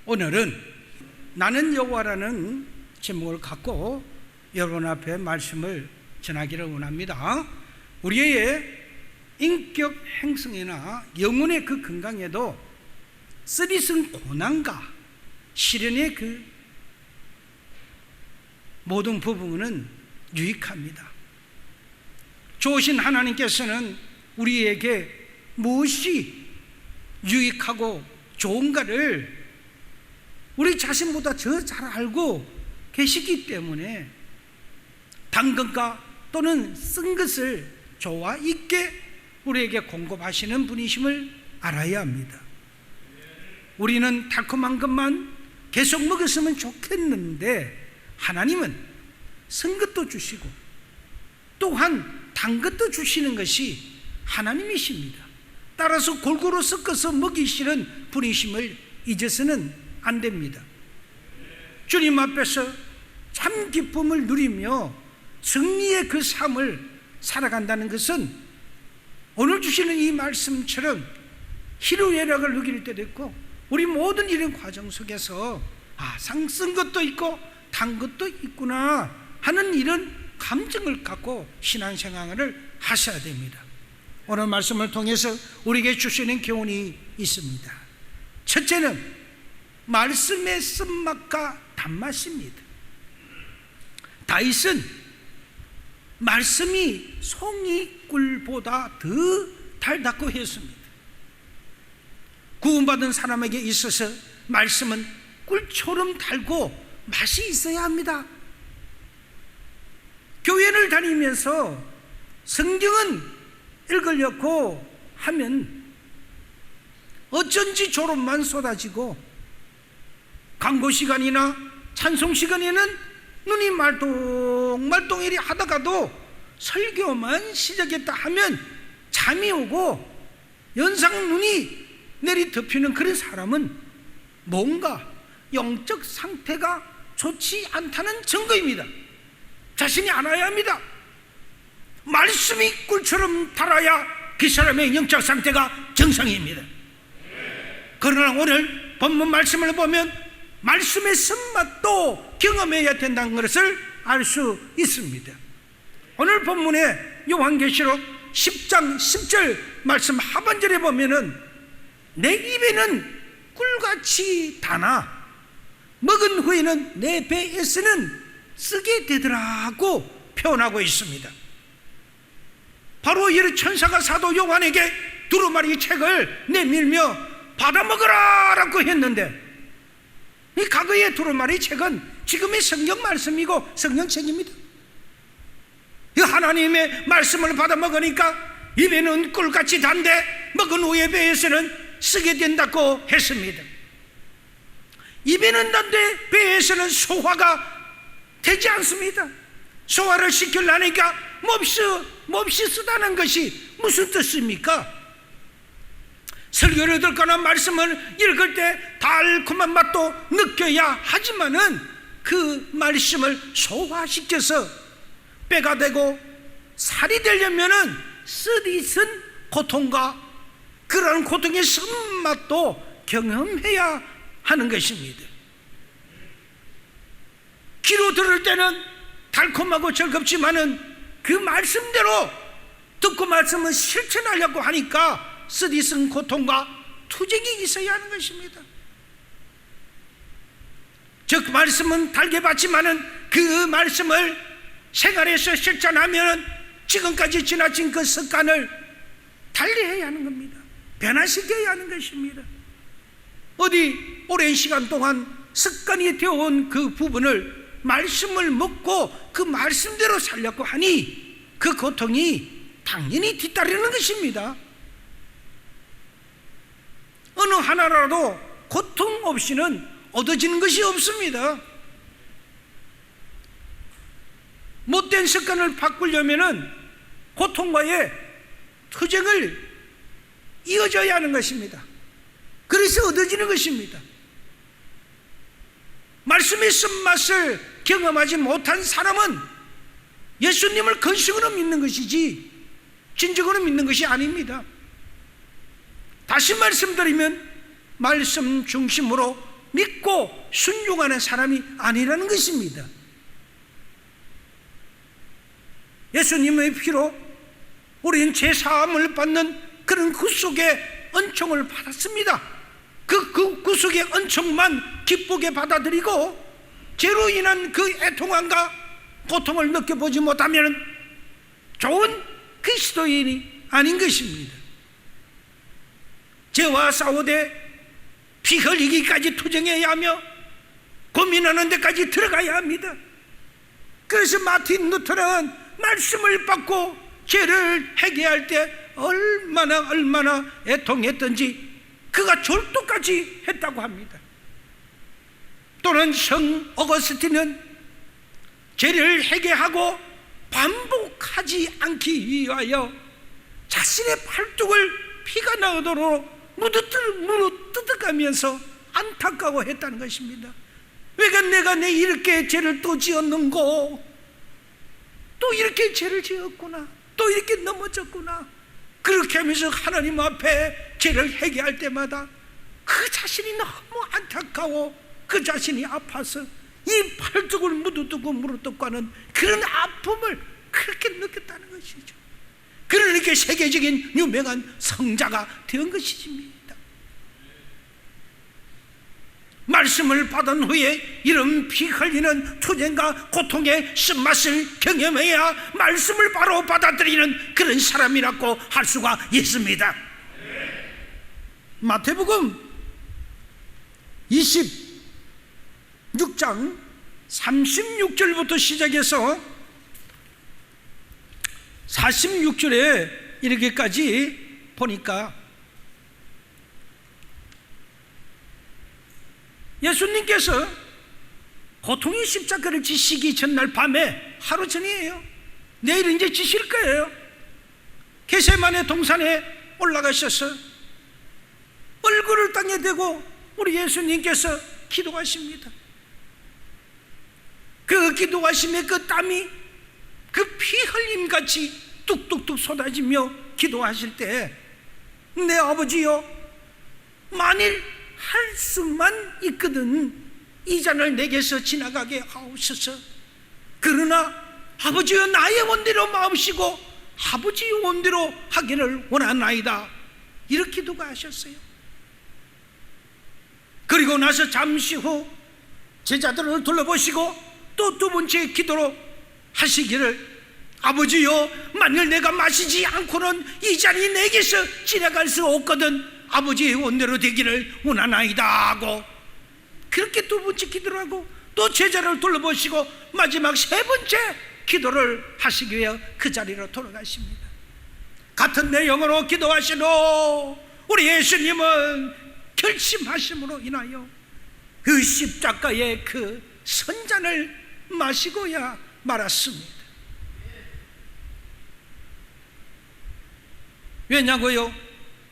오늘은 나는 여호와라는 제목을 갖고 여러분 앞에 말씀을 전하기를 원합니다. 우리의 인격 행성이나 영혼의 그 건강에도 쓰디쓴 고난과 시련의 그 모든 부분은 유익합니다. 좋으신 하나님께서는 우리에게 무엇이 유익하고 좋은가를 우리 자신보다 더 잘 알고 계시기 때문에 당근과 또는 쓴 것을 좋아 있게 우리에게 공급하시는 분이심을 알아야 합니다. 우리는 달콤한 것만 계속 먹었으면 좋겠는데 하나님은 쓴 것도 주시고 또한 단 것도 주시는 것이 하나님이십니다. 따라서 골고루 섞어서 먹이시는 분이심을 잊어서는 안 됩니다. 주님 앞에서 참 기쁨을 누리며 승리의 그 삶을 살아간다는 것은 오늘 주시는 이 말씀처럼 희로애락을 누릴 때도 있고 우리 모든 이런 과정 속에서 상쓴 것도 있고 단 것도 있구나 하는 이런 감정을 갖고 신앙생활을 하셔야 됩니다. 오늘 말씀을 통해서 우리에게 주시는 교훈이 있습니다. 첫째는 말씀의 쓴맛과 단맛입니다. 다윗은 말씀이 송이꿀보다 더 달다고 했습니다. 구원받은 사람에게 있어서 말씀은 꿀처럼 달고 맛이 있어야 합니다. 교회를 다니면서 성경은 읽으려고 하면 어쩐지 졸음만 쏟아지고 광고 시간이나 찬송 시간에는 눈이 말똥말똥 이리 하다가도 설교만 시작했다 하면 잠이 오고 연상 눈이 내리 덮이는 그런 사람은 뭔가 영적 상태가 좋지 않다는 증거입니다. 자신이 알아야 합니다. 말씀이 꿀처럼 달아야 그 사람의 영적 상태가 정상입니다. 그러나 오늘 본문 말씀을 보면 말씀의 쓴맛도 경험해야 된다는 것을 알 수 있습니다. 오늘 본문의 요한계시록 10장 10절 말씀 하반절에 보면은 내 입에는 꿀같이 다나 먹은 후에는 내 배에서는 쓰게 되더라고 표현하고 있습니다. 바로 이 천사가 사도 요한에게 두루마리 책을 내밀며 받아먹으라 라고 했는데 이 과거의 두루마리 책은 지금의 성경 말씀이고 성경책입니다. 이 하나님의 말씀을 받아먹으니까 입에는 꿀같이 단데 먹은 후에 배에서는 쓰게 된다고 했습니다. 입에는 단데 배에서는 소화가 되지 않습니다. 소화를 시키려니까 몹시 쓰다는 것이 무슨 뜻입니까? 설교를 듣거나 말씀을 읽을 때 달콤한 맛도 느껴야 하지만은 그 말씀을 소화시켜서 뼈가 되고 살이 되려면은 쓰디쓴 고통과 그런 고통의 쓴맛도 경험해야 하는 것입니다. 귀로 들을 때는 달콤하고 즐겁지만은 그 말씀대로 듣고 말씀을 실천하려고 하니까 쓰디쓴 고통과 투쟁이 있어야 하는 것입니다. 즉 말씀은 달게 받지만은 그 말씀을 생활에서 실천하면 지금까지 지나친 그 습관을 달리해야 하는 겁니다. 변화시켜야 하는 것입니다. 어디 오랜 시간 동안 습관이 되어온 그 부분을 말씀을 먹고 그 말씀대로 살려고 하니 그 고통이 당연히 뒤따르는 것입니다. 어느 하나라도 고통 없이는 얻어지는 것이 없습니다. 못된 습관을 바꾸려면 고통과의 투쟁을 이어져야 하는 것입니다. 그래서 얻어지는 것입니다. 말씀의 쓴맛을 경험하지 못한 사람은 예수님을 건식으로 믿는 것이지 진정으로 믿는 것이 아닙니다. 다시 말씀드리면 말씀 중심으로 믿고 순종하는 사람이 아니라는 것입니다. 예수님의 피로 우리는 죄사함을 받는 그런 구속의 은총을 받았습니다. 그 구속의 은총만 기쁘게 받아들이고 죄로 인한 그 애통함과 고통을 느껴보지 못하면 좋은 그리스도인이 아닌 것입니다. 죄와 싸우되 피 흘리기까지 투정해야 하며 고민하는 데까지 들어가야 합니다. 그래서 마틴 루터는 말씀을 받고 죄를 회개할 때 얼마나 애통했던지 그가 졸도까지 했다고 합니다. 또는 성 어거스틴은 죄를 회개하고 반복하지 않기 위하여 자신의 팔뚝을 피가 나오도록 무너뜨가면서 안타까워했다는 것입니다. 왜 내가 이렇게 죄를 또 지었는고, 또 이렇게 죄를 지었구나, 또 이렇게 넘어졌구나. 그렇게 하면서 하나님 앞에 죄를 회개할 때마다 그 자신이 너무 안타까워, 그 자신이 아파서 이 팔뚝을 물어뜯고 하는 그런 아픔을 그렇게 느꼈다는 것이죠. 그러니까 세계적인 유명한 성자가 된 것입니다. 말씀을 받은 후에 이런 피 흘리는 투쟁과 고통의 쓴맛을 경험해야 말씀을 바로 받아들이는 그런 사람이라고 할 수가 있습니다. 마태복음 26장 36절부터 시작해서 46절에 이렇게까지 보니까 예수님께서 고통의 십자가를 지시기 전날 밤에, 하루 전이에요. 내일 이제 지실 거예요. 겟세마네 동산에 올라가셔서 얼굴을 땅에 대고 우리 예수님께서 기도하십니다. 그 기도하심에 그 땀이 그 피 흘림같이 뚝뚝뚝 쏟아지며 기도하실 때, 내 아버지여, 만일 할 수만 있거든 이 잔을 내게서 지나가게 하옵소서. 그러나 아버지여, 나의 원대로 마옵시고 아버지의 원대로 하기를 원하나이다. 이렇게 기도하셨어요. 그리고 나서 잠시 후 제자들을 둘러보시고 또 두 번째 기도로 하시기를, 아버지여, 만일 내가 마시지 않고는 이 잔이 내게서 지나갈 수 없거든 아버지의 원대로 되기를 원하나이다 하고, 그렇게 두 번째 기도를 하고 또 제자를 둘러보시고 마지막 세 번째 기도를 하시기 위해 그 자리로 돌아가십니다. 같은 내용으로 기도하시노 우리 예수님은 결심하심으로 인하여 그 십자가의 그 선잔을 마시고야 말았습니다. 왜냐고요?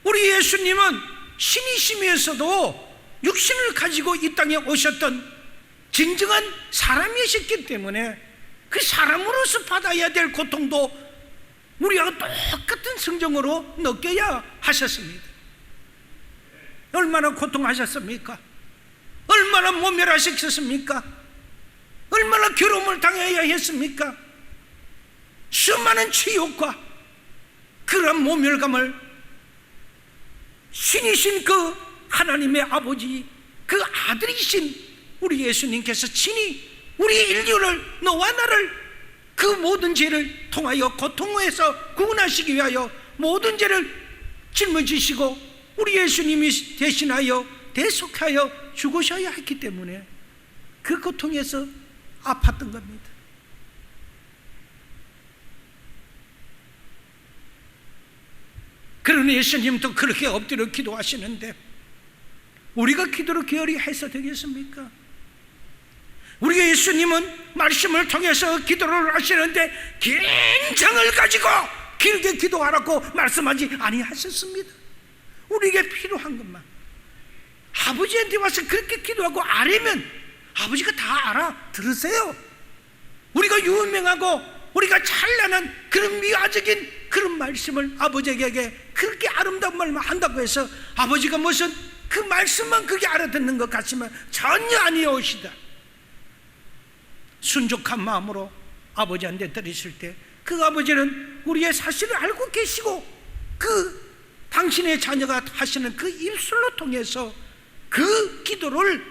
우리 예수님은 신이시면서도 육신을 가지고 이 땅에 오셨던 진정한 사람이셨기 때문에 그 사람으로서 받아야 될 고통도 우리와 똑같은 성정으로 느껴야 하셨습니다. 얼마나 고통하셨습니까? 얼마나 모멸하셨습니까? 얼마나 괴로움을 당해야 했습니까? 수많은 치욕과 그런 모멸감을 신이신 그 하나님의 아버지, 그 아들이신 우리 예수님께서 친히 우리 인류를, 너와 나를 그 모든 죄를 통하여 고통에서 구원하시기 위하여 모든 죄를 짊어지시고 우리 예수님이 대신하여 대속하여 죽으셔야 했기 때문에 그 고통에서 아팠던 겁니다. 그러니 예수님도 그렇게 엎드려 기도하시는데 우리가 기도를 게을리 해서 되겠습니까? 우리 예수님은 말씀을 통해서 기도를 하시는데 긴 장을 가지고 길게 기도하라고 말씀하지 아니하셨습니다. 우리에게 필요한 것만, 아버지한테 와서 그렇게 기도하고 아뢰면 아버지가 다 알아 들으세요. 우리가 유명하고 우리가 찬란한 그런 미화적인 그런 말씀을 아버지에게 그렇게 아름다운 말만 한다고 해서 아버지가 무슨 그 말씀만 그게 알아듣는 것 같지만 전혀 아니오시다. 순종한 마음으로 아버지한테 드렸을 때 그 아버지는 우리의 사실을 알고 계시고 그 당신의 자녀가 하시는 그 입술로 통해서 그 기도를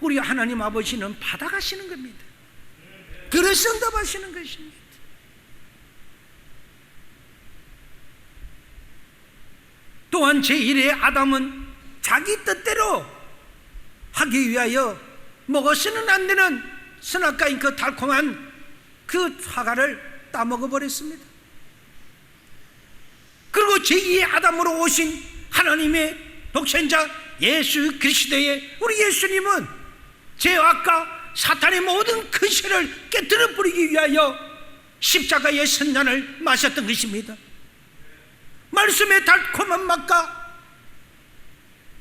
우리 하나님 아버지는 받아가시는 겁니다. 그래서 응답하시는 것입니다. 또한 제1의 아담은 자기 뜻대로 하기 위하여 먹어서는 안 되는 선악과인 그 달콤한 그 사과를 따먹어 버렸습니다. 그리고 제2의 아담으로 오신 하나님의 독생자 예수 그리스도의 우리 예수님은 죄악과 사탄의 모든 근시를 깨뜨려 버리기 위하여 십자가의 선잔을 마셨던 것입니다. 말씀의 달콤한 맛과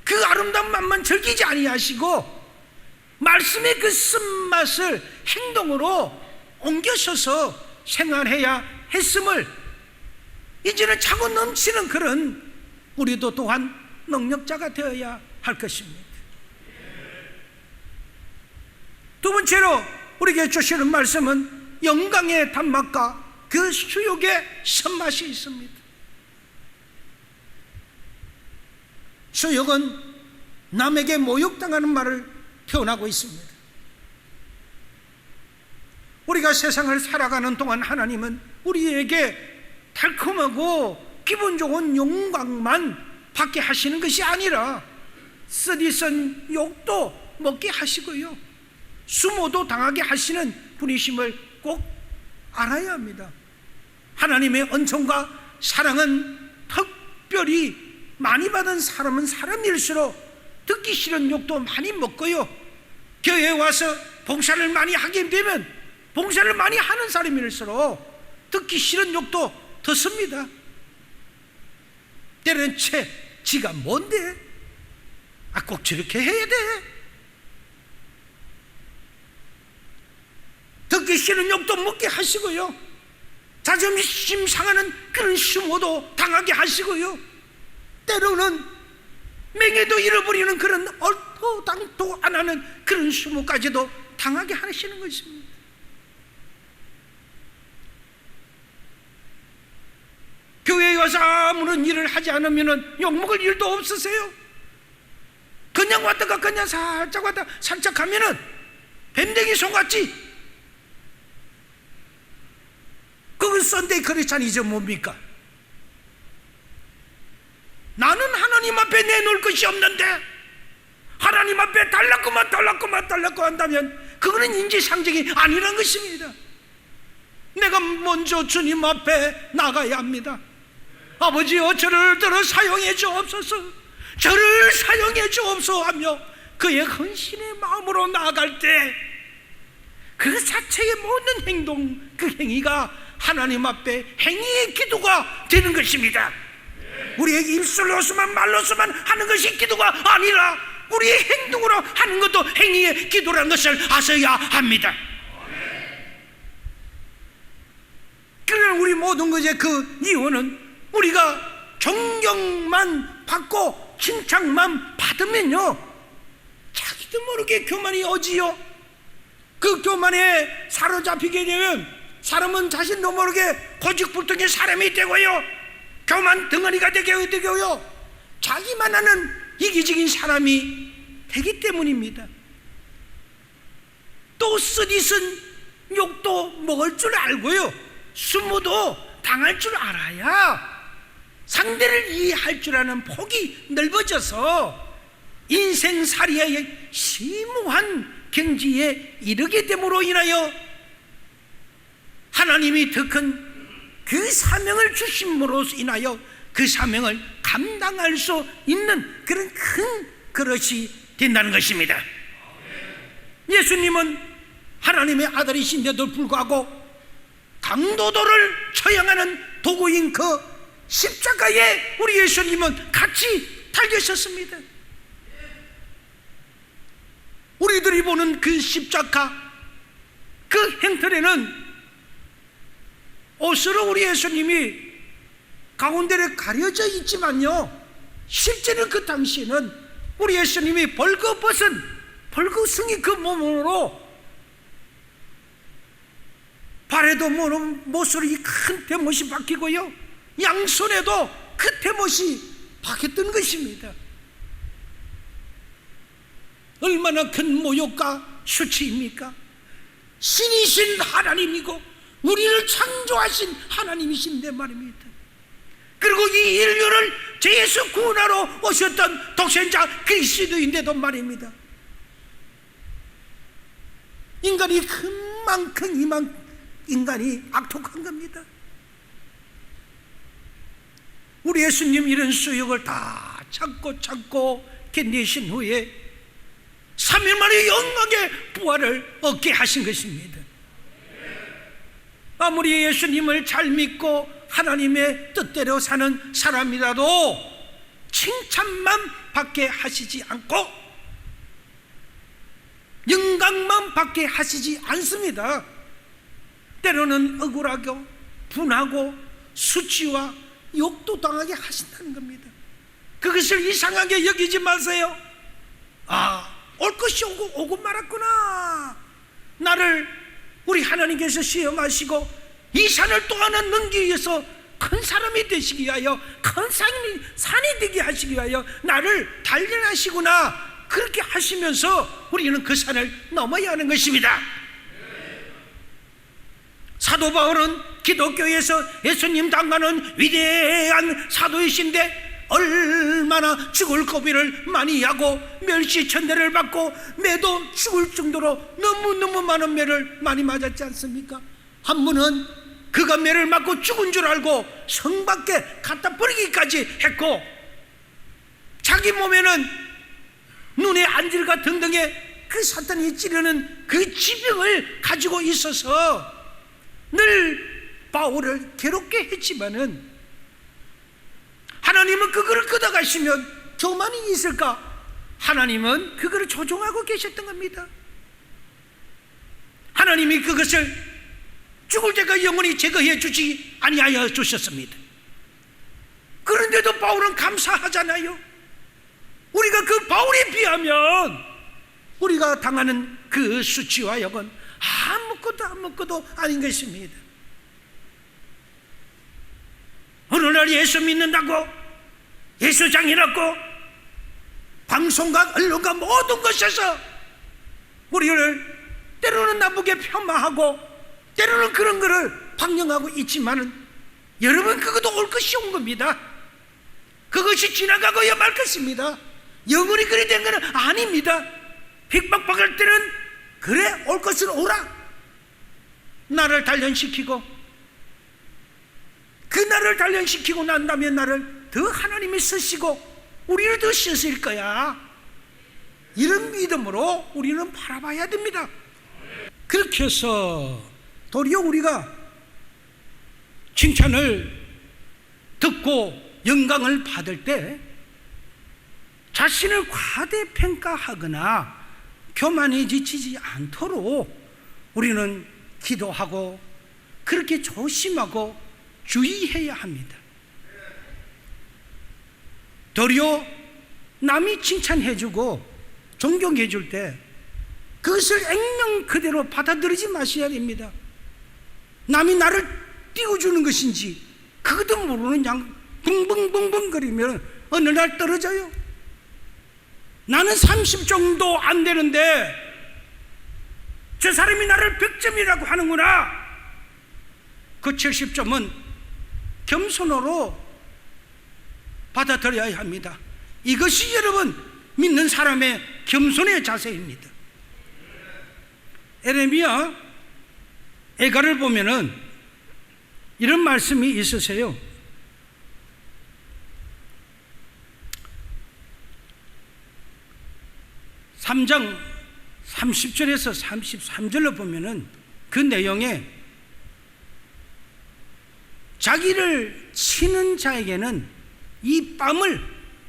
그 아름다운 맛만 즐기지 아니하시고 말씀의 그 쓴맛을 행동으로 옮겨서서 생활해야 했음을 이제는 차고 넘치는 그런 우리도 또한 능력자가 되어야 할 것입니다. 두 번째로 우리에게 주시는 말씀은 영광의 단맛과 그 수욕의 선맛이 있습니다. 수욕은 남에게 모욕당하는 말을 표현하고 있습니다. 우리가 세상을 살아가는 동안 하나님은 우리에게 달콤하고 기분 좋은 영광만 받게 하시는 것이 아니라 쓰디쓴 욕도 먹게 하시고요, 수모도 당하게 하시는 분이심을 꼭 알아야 합니다. 하나님의 은총과 사랑은 특별히 많이 받은 사람은 사람일수록 듣기 싫은 욕도 많이 먹고요, 교회에 와서 봉사를 많이 하게 되면 봉사를 많이 하는 사람일수록 듣기 싫은 욕도 듣습니다. 때로는 지가 뭔데? 꼭 저렇게 해야 돼? 듣기 싫은 욕도 먹게 하시고요, 자존심 상하는 그런 수모도 당하게 하시고요, 때로는 맹해도 잃어버리는 그런 얼토당토 안 하는 그런 수모까지도 당하게 하시는 것입니다. 교회에 와서 아무런 일을 하지 않으면 욕먹을 일도 없으세요? 그냥 왔다가 그냥 살짝 왔다 살짝 가면은 뱀댕이 손같이. 그건 썬데이 크리스찬이죠. 뭡니까? 나는 하나님 앞에 내놓을 것이 없는데 하나님 앞에 달라고만 한다면 그거는 인지상정이 아니란 것입니다. 내가 먼저 주님 앞에 나가야 합니다. 아버지여, 저를 들어 사용해 주옵소서, 저를 사용해 주옵소서 하며 그의 헌신의 마음으로 나아갈 때 그 자체의 모든 행동, 그 행위가 하나님 앞에 행위의 기도가 되는 것입니다. 우리의 입술로서만 말로서만 하는 것이 기도가 아니라 우리의 행동으로 하는 것도 행위의 기도라는 것을 아셔야 합니다. 그러나 우리 모든 것의 그 이유는 우리가 존경만 받고 칭찬만 받으면요, 자기도 모르게 교만이 오지요. 그 교만에 사로잡히게 되면 사람은 자신도 모르게 고집불통의 사람이 되고요, 교만 덩어리가 되고요, 자기만 하는 이기적인 사람이 되기 때문입니다. 또 쓰디쓴 욕도 먹을 줄 알고요, 수모도 당할 줄 알아야 상대를 이해할 줄 아는 폭이 넓어져서 인생살이의 심오한 경지에 이르게 됨으로 인하여 하나님이 더 큰 그 사명을 주심으로 인하여 그 사명을 감당할 수 있는 그런 큰 그릇이 된다는 것입니다. 예수님은 하나님의 아들이신데도 불구하고 강도도를 처형하는 도구인 그 십자가에 우리 예수님은 같이 달리셨습니다. 우리들이 보는 그 십자가, 그 행틀에는 옷으로 우리 예수님이 가운데를 가려져 있지만요, 실제로 그 당시에는 우리 예수님이 벌거벗은 벌거숭이 그 몸으로 발에도 못으로 큰 대못이 박히고요, 양손에도 그 대못이 박혔던 것입니다. 얼마나 큰 모욕과 수치입니까? 신이신 하나님이고 우리를 창조하신 하나님이신데 말입니다. 그리고 이 인류를 죄에서 구원하러 오셨던 독생자 그리스도인데도 말입니다. 인간이 그만큼 인간이 악독한 겁니다. 우리 예수님 이런 수욕을 다 참고 견디신 후에 3일 만에 영광의 부활을 얻게 하신 것입니다. 아무리 예수님을 잘 믿고 하나님의 뜻대로 사는 사람이라도 칭찬만 받게 하시지 않고 영광만 받게 하시지 않습니다. 때로는 억울하고 분하고 수치와 욕도 당하게 하신다는 겁니다. 그것을 이상하게 여기지 마세요. 올 것이 오고 말았구나. 나를 우리 하나님께서 시험하시고 이 산을 또 하나 넘기기 위해서 큰 사람이 되시기 위하여, 큰 산이 되게 하시기 위하여 나를 단련하시구나. 그렇게 하시면서 우리는 그 산을 넘어야 하는 것입니다. 사도 바울은 기독교에서 예수님 닮아는 위대한 사도이신데 얼마나 죽을 고비를 많이 하고 멸시천대를 받고 매도 죽을 정도로 너무너무 많은 매를 많이 맞았지 않습니까? 한 분은 그가 매를 맞고 죽은 줄 알고 성 밖에 갖다 버리기까지 했고, 자기 몸에는 눈에 안질과 등등의 그 사탄이 찌르는 그 지병을 가지고 있어서 늘 바울을 괴롭게 했지만은 하나님은 그거를 끄덕하시면 교만이 있을까? 하나님은 그거를 조종하고 계셨던 겁니다. 하나님이 그것을 죽을 때까지 영원히 제거해 주지 아니하여 주셨습니다. 그런데도 바울은 감사하잖아요. 우리가 그 바울에 비하면 우리가 당하는 그 수치와 역은 아무것도 아닌 것입니다. 어느 날 예수 믿는다고 예수장이라고 방송과 언론과 모든 것에서 우리를 때로는 나쁘게 폄하하고 때로는 그런 거를 방영하고 있지만은 여러분, 그것도 올 것이 온 겁니다. 그것이 지나가고야 말 것입니다. 영원히 그리 된 것은 아닙니다. 핍박받을 때는 그래 올 것은 오라. 나를 단련시키고 그 나를 단련시키고 난 다음에 나를 더 하나님이 쓰시고 우리를 더 쓰실 거야. 이런 믿음으로 우리는 바라봐야 됩니다. 그렇게 해서 도리어 우리가 칭찬을 듣고 영광을 받을 때 자신을 과대평가하거나 교만에 지치지 않도록 우리는 기도하고 그렇게 조심하고 주의해야 합니다. 도리어 남이 칭찬해주고 존경해줄 때 그것을 액면 그대로 받아들이지 마셔야 됩니다. 남이 나를 띄워주는 것인지 그것도 모르는 양 붕붕붕붕거리면 어느 날 떨어져요. 나는 30 정도 안 되는데 저 사람이 나를 100점이라고 하는구나. 그 70점은 겸손으로 받아들여야 합니다. 이것이 여러분 믿는 사람의 겸손의 자세입니다. 에레미야 애가를 보면은 이런 말씀이 있으세요. (3장) 30절에서 33절로 보면은 그 내용에 자기를 치는 자에게는 이 뺨을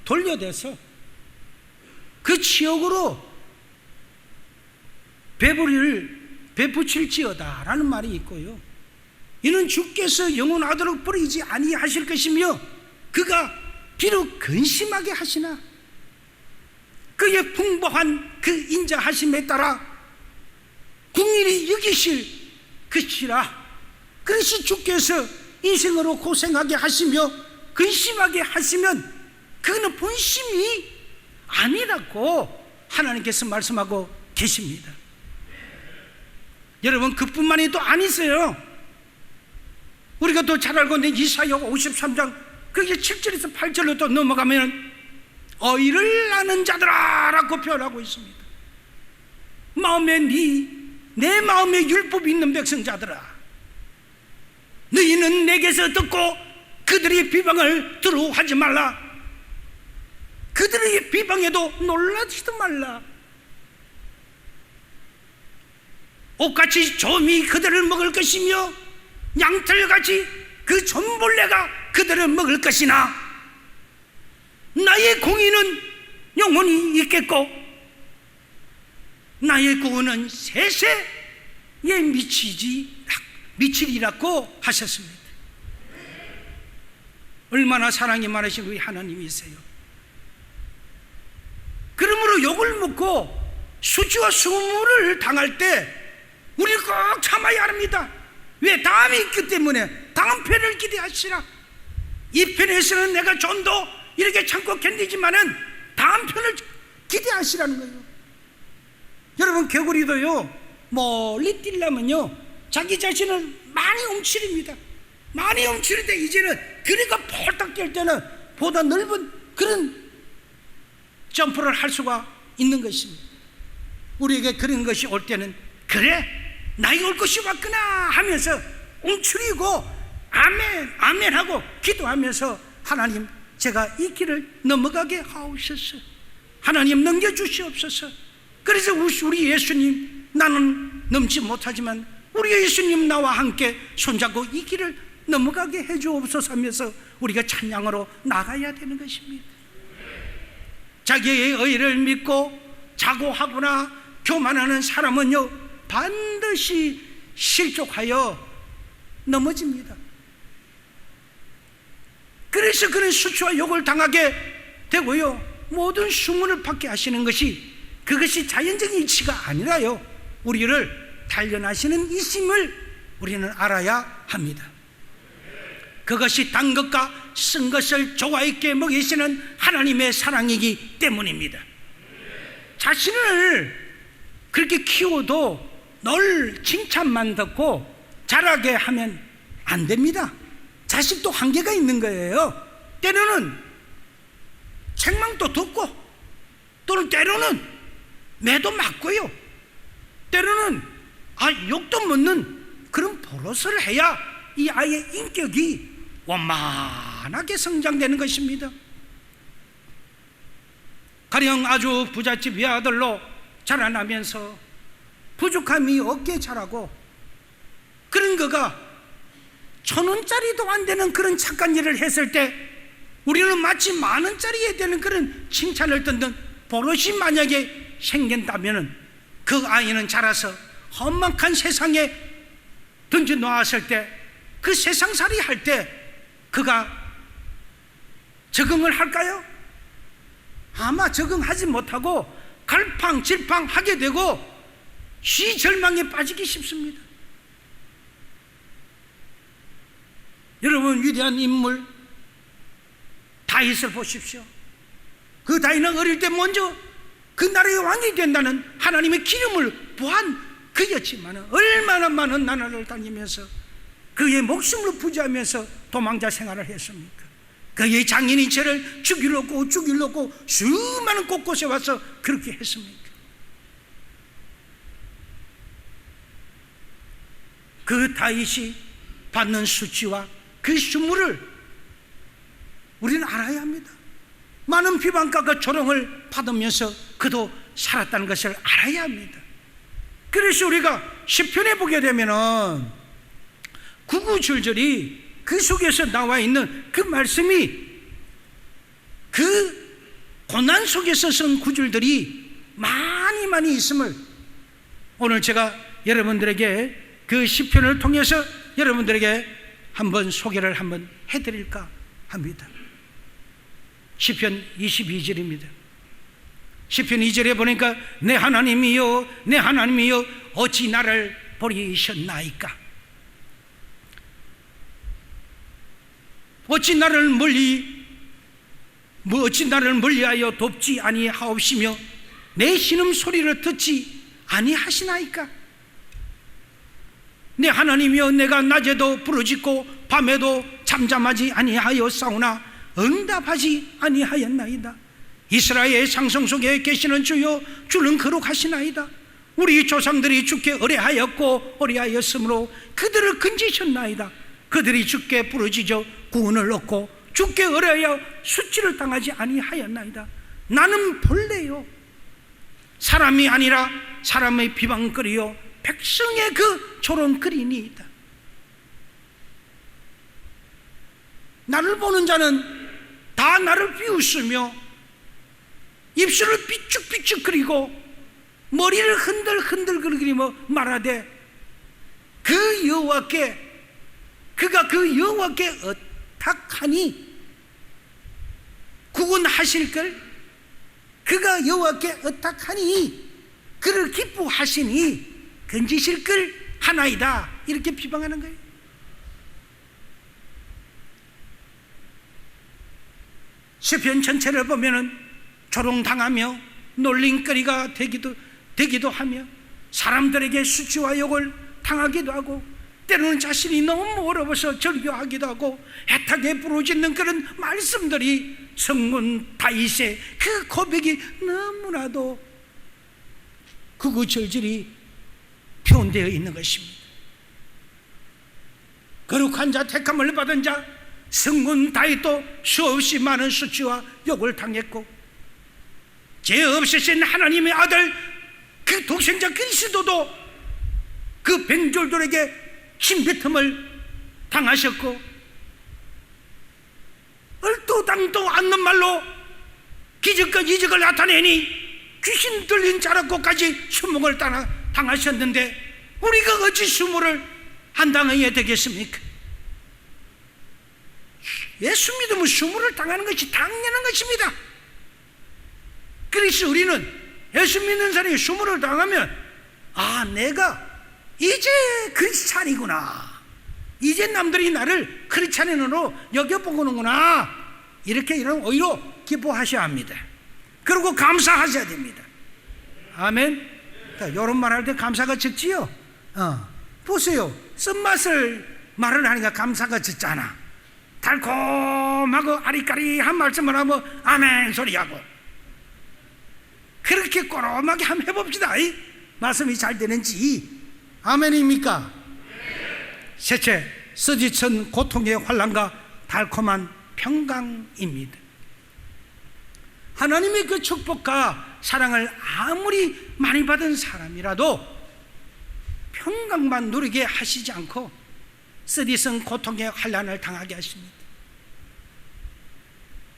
돌려대서 그 치욕으로 배부리를 베푸칠지어다 라는 말이 있고요, 이는 주께서 영원하도록 버리지 아니하실 것이며 그가 비록 근심하게 하시나 그의 풍부한 그 인자하심에 따라 국민이 여기실 것이라. 그것이 주께서 인생으로 고생하게 하시며 근심하게 하시면 그거는 본심이 아니라고 하나님께서 말씀하고 계십니다. 여러분, 그뿐만이 또 아니세요. 우리가 또 잘 알고 있는 이사야 53장 그게 7절에서 8절로 또 넘어가면 어이를 낳는 자들아 라고 표현하고 있습니다. 내 마음에 율법이 있는 백성자들아, 너희는 내게서 듣고 그들의 비방을 두려워하지 말라. 그들의 비방에도 놀라지도 말라. 옷같이 좀이 그들을 먹을 것이며 양털같이 그 존벌레가 그들을 먹을 것이나 나의 공의는 영원히 있겠고 나의 구원은 세세에 미치리라고 하셨습니다. 얼마나 사랑이 많으신 우리 하나님이세요. 그러므로 욕을 먹고 수치와 수모를 당할 때 우리 꼭 참아야 합니다. 왜? 다음이 있기 때문에 다음 편을 기대하시라. 이 편에서는 내가 좀 더 이렇게 참고 견디지만은 다음 편을 기대하시라는 거예요. 여러분, 개구리도요 멀리 뛰려면요 자기 자신을 많이 움츠립니다. 많이 움츠릴 때 이제는 그러니까 폴딱 뛸 때는 보다 넓은 그런 점프를 할 수가 있는 것입니다. 우리에게 그런 것이 올 때는 그래 나이 올 것이 왔구나 하면서 움츠리고 아멘 아멘 하고 기도하면서 하나님, 제가 이 길을 넘어가게 하옵소서. 하나님, 넘겨주시옵소서. 그래서 우리 예수님, 나는 넘지 못하지만 우리 예수님 나와 함께 손잡고 이 길을 넘어가게 해주옵소서 하면서 우리가 찬양으로 나가야 되는 것입니다. 자기의 의를 믿고 자고하거나 교만하는 사람은요 반드시 실족하여 넘어집니다. 그래서 그런 수치와 욕을 당하게 되고요 모든 수문을 받게 하시는 것이 그것이 자연적인 이치가 아니라요 우리를 단련하시는 이심을 우리는 알아야 합니다. 그것이 단 것과 쓴 것을 조화 있게 먹이시는 하나님의 사랑이기 때문입니다. 자신을 그렇게 키워도 늘 칭찬만 듣고 자라게 하면 안 됩니다. 자식도 한계가 있는 거예요. 때로는 책망도 듣고 또는 때로는 매도 맞고요 때로는 욕도 먹는 그런 버릇을 해야 이 아이의 인격이 원만하게 성장되는 것입니다. 가령 아주 부잣집 외아들로 자라나면서 부족함이 없게 자라고 그런 거가 1,000원짜리도 안 되는 그런 착한 일을 했을 때 우리는 마치 10,000원짜리에 되는 그런 칭찬을 듣는 버릇이 만약에 생긴다면 그 아이는 자라서 험악한 세상에 던져 놓았을 때 그 세상살이 할 때 그가 적응을 할까요? 아마 적응하지 못하고 갈팡질팡하게 되고 시절망에 빠지기 쉽습니다. 여러분, 위대한 인물 다윗을 보십시오. 그 다윗은 어릴 때 먼저 그 나라의 왕이 된다는 하나님의 기름을 부한 그였지만 얼마나 많은 나라를 다니면서 그의 목숨을 부지하면서 도망자 생활을 했습니까? 그의 장인이 저를 죽이려고 수많은 곳곳에 와서 그렇게 했습니까? 그 다윗이 받는 수치와 그 수모를 우리는 알아야 합니다. 많은 비방과 조롱을 받으면서 그도 살았다는 것을 알아야 합니다. 그래서 우리가 시편에 보게 되면은 구구절절이 그 속에서 나와 있는 그 말씀이 그 고난 속에서 쓴 구절들이 많이 있음을 오늘 제가 여러분들에게 그 시편을 통해서 여러분들에게 한번 소개를 한번 해드릴까 합니다. 시편 22절입니다. 시편 2절에 보니까 내 하나님이여 내 하나님이여 어찌 나를 버리셨나이까. 어찌 나를 멀리하여 돕지 아니하옵시며 내 신음 소리를 듣지 아니하시나이까. 내 하나님이여 내가 낮에도 부르짖고 밤에도 잠잠하지 아니하여 싸우나 응답하지 아니하였나이다. 이스라엘의 상성 속에 계시는 주여 주는 거룩하시나이다. 우리 조상들이 주께 의뢰하였으므로 그들을 건지셨나이다. 그들이 주께 부르짖어 구원을 얻고 주께 의뢰하여 수치를 당하지 아니하였나이다. 나는 본래요 사람이 아니라 사람의 비방거리요 백성의 그 조롱거리니이다. 나를 보는 자는 다 나를 비웃으며 입술을 삐죽삐죽거리고 머리를 흔들흔들거리며 말하되 그가 그 여호와께 어떡하니 구원하실걸. 그가 여호와께 어떡하니 그를 기뻐하시니 건지실걸 하나이다. 이렇게 비방하는 거예요. 시편 전체를 보면은 조롱당하며 놀림거리가 되기도 하며 사람들에게 수치와 욕을 당하기도 하고 때로는 자신이 너무 어려워서 절교하기도 하고 애타게 부르짖는 그런 말씀들이 성문 다윗의 그 고백이 너무나도 구구절절히 표현되어 있는 것입니다. 거룩한 자 택함을 받은 자 성문 다윗도 수없이 많은 수치와 욕을 당했고 죄 없으신 하나님의 아들 그 독생자 그리스도도 그 뱅졸들에게 침뱉음을 당하셨고 얼토당도 않는 말로 기적과 이적을 나타내니 귀신 들린 자라고까지 수목을 당하셨는데 우리가 어찌 수모를 안 당해야 되겠습니까? 예수 믿으면 수모를 당하는 것이 당연한 것입니다. 그래서 우리는 예수 믿는 사람이 수모를 당하면 내가 이제 크리스찬이구나, 이제 남들이 나를 크리스찬인으로 여겨보는구나, 이렇게 이런 오히려 기뻐하셔야 합니다. 그리고 감사하셔야 됩니다. 아멘. 이런 말 할 때 감사가 적지요. 보세요, 쓴맛을 말을 하니까 감사가 적잖아. 달콤하고 아리까리한 말씀을 하면 아멘 소리하고, 그렇게 꼬롬하게 한번 해봅시다. 말씀이 잘 되는지. 아멘입니까? 셋째, 쓰디쓴 고통의 환난과 달콤한 평강입니다. 하나님의 그 축복과 사랑을 아무리 많이 받은 사람이라도 평강만 누리게 하시지 않고 쓰디쓴 고통의 환난을 당하게 하십니다.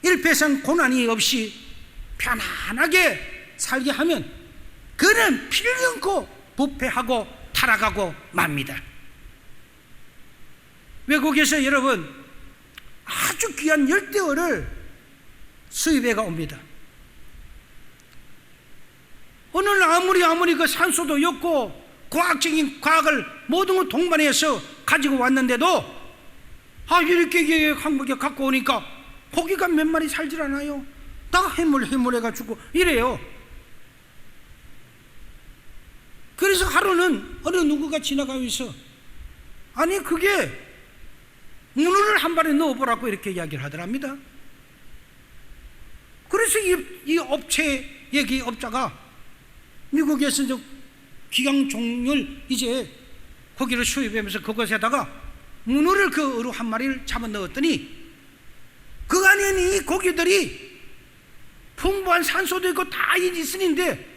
일패성 고난이 없이 편안하게 살게 하면 그는 필연코 부패하고 타락하고 맙니다. 외국에서 여러분 아주 귀한 열대어를 수입해가 옵니다. 오늘 아무리 그 산소도 없고 과학을 모든 걸 동반해서 가지고 왔는데도 이렇게 한국에 갖고 오니까 고기가 몇 마리 살질 않아요. 다 해물해가지고 이래요. 그래서 하루는 어느 누구가 지나가면서 그게 문어를 한 발에 넣어보라고 이렇게 이야기를 하더랍니다. 그래서 이 업자가 미국에서 기강종을 이제 고기를 수입하면서 그것에다가 문어를 그 어루 한 마리를 잡아 넣었더니 그 안에는 이 고기들이 풍부한 산소도 있고 다 있으는데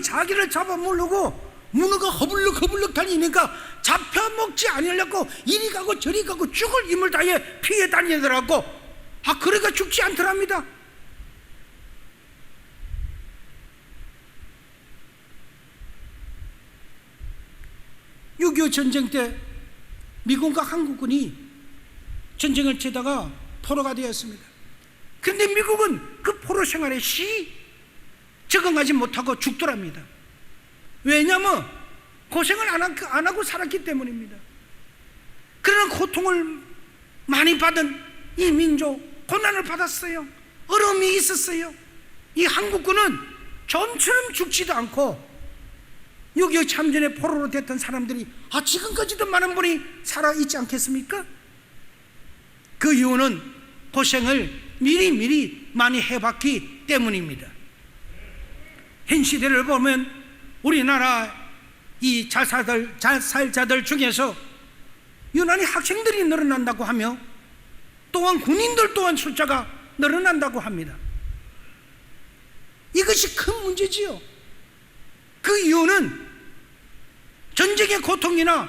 자기를 잡아먹으려고 문어가 허블럭 다니니까 잡혀먹지 아니하려고 이리 가고 저리 가고 죽을 힘을 다해 피해 다니더라고. 그러니까 죽지 않더랍니다. (6.25) 전쟁 때 미군과 한국군이 전쟁을 치다가 포로가 되었습니다. 그런데 미국은 그 포로 생활의 적응하지 못하고 죽더랍니다. 왜냐하면 고생을 안 하고 살았기 때문입니다. 그런 고통을 많이 받은 이 민족, 고난을 받았어요. 어려움이 있었어요. 이 한국군은 좀처럼 죽지도 않고 6.25 참전에 포로로 됐던 사람들이 지금까지도 많은 분이 살아있지 않겠습니까? 그 이유는 고생을 미리 많이 해봤기 때문입니다. 현 시대를 보면 우리나라 이 자살자들 중에서 유난히 학생들이 늘어난다고 하며 또한 군인들 또한 숫자가 늘어난다고 합니다. 이것이 큰 문제지요. 그 이유는 전쟁의 고통이나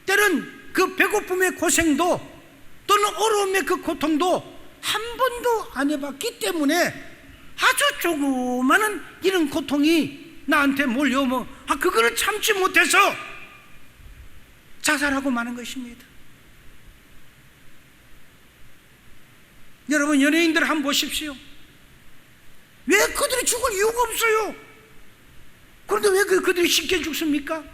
때론 그 배고픔의 고생도 또는 어려움의 그 고통도 한 번도 안 해봤기 때문에 아주 조그마한 이런 고통이 나한테 몰려오면 그거를 참지 못해서 자살하고 마는 것입니다. 여러분, 연예인들 한번 보십시오. 왜 그들이 죽을 이유가 없어요? 그런데 왜 그들이 쉽게 죽습니까?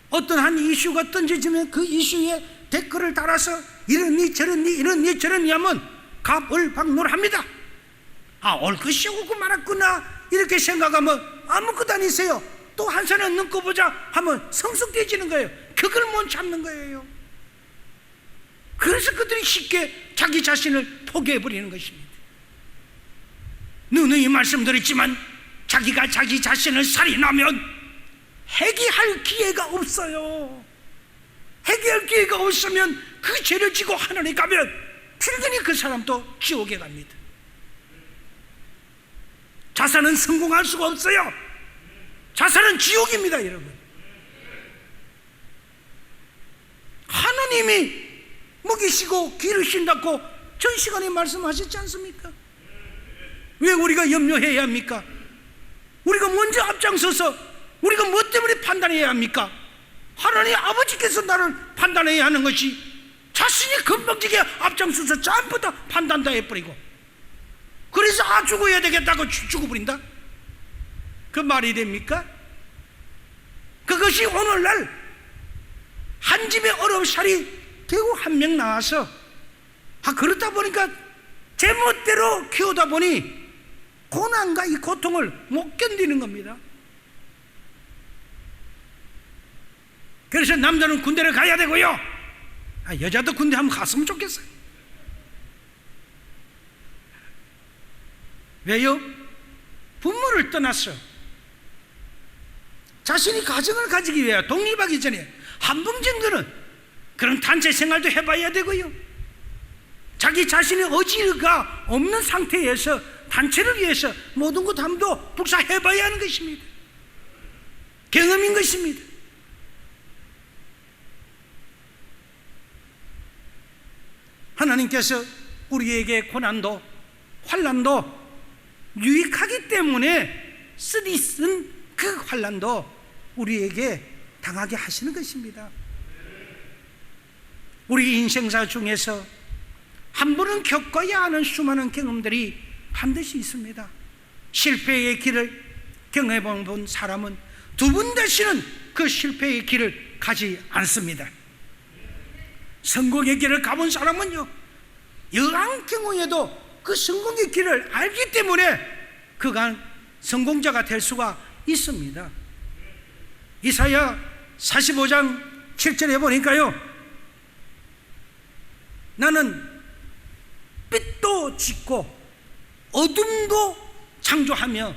어떤 한 이슈가 던져지면 그 이슈에 댓글을 달아서 이러니 저러니 이러니 저러니 하면 갑을박놀합니다. 올 것이 오고 말았구나 이렇게 생각하면 아무것도 아니세요. 또 한 사람 넘고 보자 하면 성숙돼지는 거예요. 그걸 못 참는 거예요. 그래서 그들이 쉽게 자기 자신을 포기해버리는 것입니다. 누누이 말씀드렸지만 자기가 자기 자신을 살인하면 회개할 기회가 없어요. 회개할 기회가 없으면 그 죄를 지고 하늘에 가면 필연히 그 사람도 지옥에 갑니다. 자살은 성공할 수가 없어요. 자살은 지옥입니다, 여러분. 하나님이 먹이시고 기르신다고 전 시간에 말씀하셨지 않습니까? 왜 우리가 염려해야 합니까? 우리가 먼저 앞장서서 우리가 뭐 때문에 판단해야 합니까? 하나님 아버지께서 나를 판단해야 하는 것이 자신이 건방지게 앞장서서 전부 다 판단 다 해버리고 그래서 죽어야 되겠다고 죽어버린다? 그 말이 됩니까? 그것이 오늘날 한 집에 어렵사리 되고 한 명 나와서 그렇다 보니까 제멋대로 키우다 보니 고난과 이 고통을 못 견디는 겁니다. 그래서 남자는 군대를 가야 되고요, 여자도 군대 한번 갔으면 좋겠어요. 왜요? 부모를 떠났어. 자신이 가정을 가지기 위해 독립하기 전에 한 번 정도는 그런 단체 생활도 해봐야 되고요, 자기 자신의 의지가 없는 상태에서 단체를 위해서 모든 것 한번 불사해봐야 하는 것입니다. 경험인 것입니다. 하나님께서 우리에게 고난도 환난도 유익하기 때문에 쓰디 쓴 그 환난도 우리에게 당하게 하시는 것입니다. 우리 인생사 중에서 한 번은 겪어야 하는 수많은 경험들이 반드시 있습니다. 실패의 길을 경험해 본 사람은 두 번 다시는 그 실패의 길을 가지 않습니다. 성공의 길을 가본 사람은요, 여한 경우에도 그 성공의 길을 알기 때문에 그가 성공자가 될 수가 있습니다. 이사야 45장 7절에 보니까요, 나는 빛도 짓고 어둠도 창조하며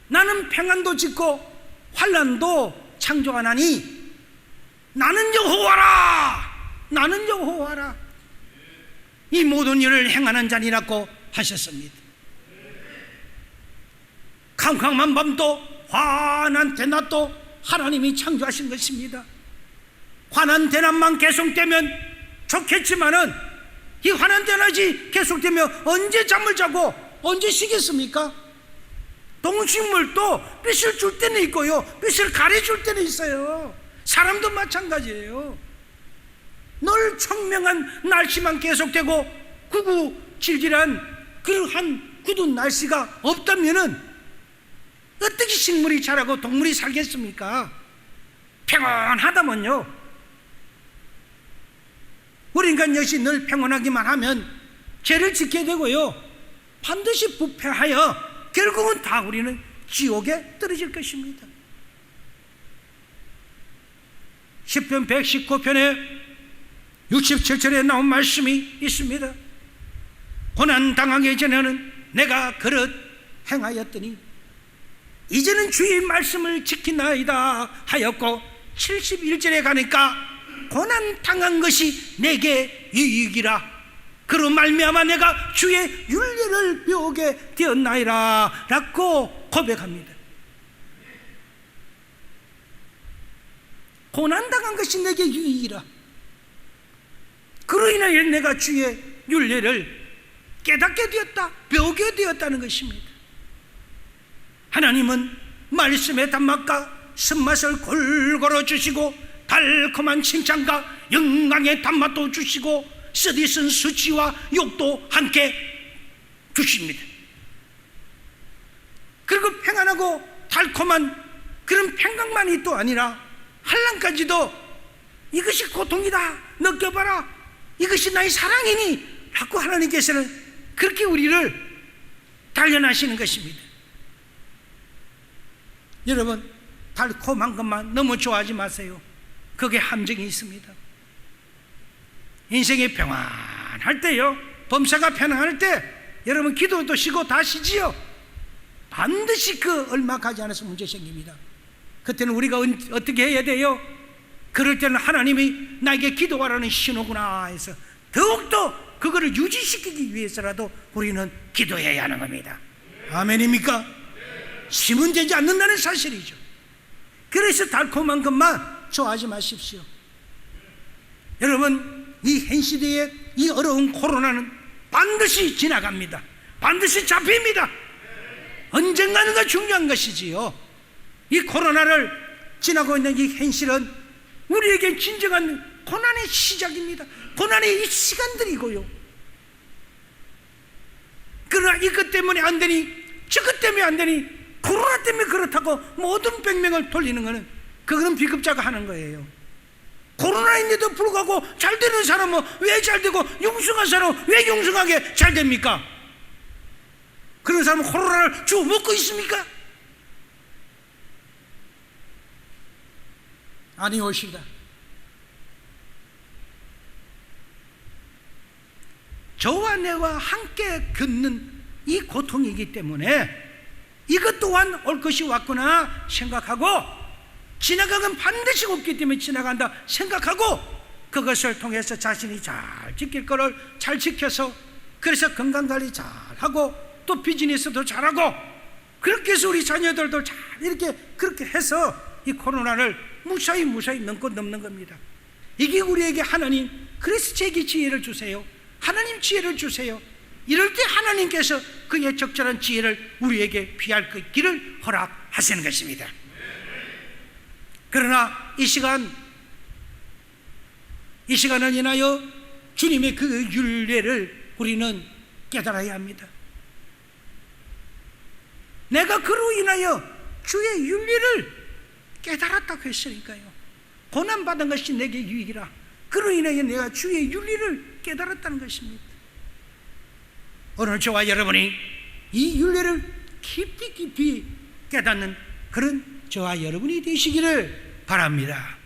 나는 평안도 짓고 환난도 창조하나니 나는 여호와라, 나는 여호와라, 이 모든 일을 행하는 자니라고 하셨습니다. 캄캄한 밤도 환한 대낮도 하나님이 창조하신 것입니다. 환한 대낮만 계속되면 좋겠지만은 이 환한 대낮이 계속되면 언제 잠을 자고 언제 쉬겠습니까? 동식물도 빛을 줄 때는 있고요, 빛을 가려줄 때는 있어요. 사람도 마찬가지예요. 늘 청명한 날씨만 계속되고 구구질질한 그러한 굳은 날씨가 없다면은 어떻게 식물이 자라고 동물이 살겠습니까? 평온하다면요. 우리 인간 역시 늘 평온하기만 하면 죄를 짓게 되고요, 반드시 부패하여 결국은 다 우리는 지옥에 떨어질 것입니다. 시편 119편에 67절에 나온 말씀이 있습니다. 고난당하기 전에는 내가 그릇 행하였더니 이제는 주의 말씀을 지키나이다 하였고, 71절에 가니까 고난당한 것이 내게 유익이라, 그로 말미암아 내가 주의 율례를 배우게 되었나이다 라고 고백합니다. 고난당한 것이 내게 유익이라, 그로 인하여 내가 주의 율례를 깨닫게 되었다, 배우게 되었다는 것입니다. 하나님은 말씀의 단맛과 쓴맛을 골고루 주시고, 달콤한 칭찬과 영광의 단맛도 주시고, 쓰디쓴 수치와 욕도 함께 주십니다. 그리고 평안하고 달콤한 그런 평강만이 또 아니라 한란까지도 이것이 고통이다, 느껴봐라, 이것이 나의 사랑이니 라고 하나님께서는 그렇게 우리를 단련하시는 것입니다. 여러분, 달콤한 것만 너무 좋아하지 마세요. 그게 함정이 있습니다. 인생이 평안할 때요, 범사가 평안할 때 여러분 기도도 쉬고 다 쉬지요. 반드시 그 얼마 가지 않아서 문제 생깁니다. 그때는 우리가 어떻게 해야 돼요? 그럴 때는 하나님이 나에게 기도하라는 신호구나 해서 더욱더 그거를 유지시키기 위해서라도 우리는 기도해야 하는 겁니다. 아멘입니까? 심은 되지 않는다는 사실이죠. 그래서 달콤한 것만 좋아하지 마십시오. 여러분, 이 현 시대의 이 어려운 코로나는 반드시 지나갑니다. 반드시 잡힙니다. 언젠가는 더 중요한 것이지요. 이 코로나를 지나고 있는 이 현실은 우리에게 진정한 고난의 시작입니다. 고난의 이 시간들이고요. 그러나 이것 때문에 안 되니 저것 때문에 안 되니 코로나 때문에 그렇다고 모든 백명을 돌리는 것은 그거는 비급자가 하는 거예요. 코로나인데도 불구하고 잘 되는 사람은 왜 잘 되고 융숭한 사람은 왜 융숭하게 잘 됩니까? 그런 사람은 코로나를 주워 먹고 있습니까? 아니오시다. 저와 내와 함께 겪는 이 고통이기 때문에 이것 또한 올 것이 왔구나 생각하고, 지나가건 반드시 없기 때문에 지나간다 생각하고, 그것을 통해서 자신이 잘 지킬 거를 잘 지켜서, 그래서 건강관리 잘하고 또 비즈니스도 잘하고, 그렇게 해서 우리 자녀들도 잘 이렇게 그렇게 해서 이 코로나를 무사히 넘는 겁니다. 이게 우리에게 하나님, 그래서 제게 지혜를 주세요, 하나님 지혜를 주세요. 이럴 때 하나님께서 그의 적절한 지혜를 우리에게 피할 그 길을 허락하시는 것입니다. 그러나 이 시간을 인하여 주님의 그 율례를 우리는 깨달아야 합니다. 내가 그로 인하여 주의 율례를 깨달았다고 했으니까요. 고난받은 것이 내게 유익이라, 그로 인하여 내가 주의 윤리를 깨달았다는 것입니다. 오늘 저와 여러분이 이 윤리를 깊이 깨닫는 그런 저와 여러분이 되시기를 바랍니다.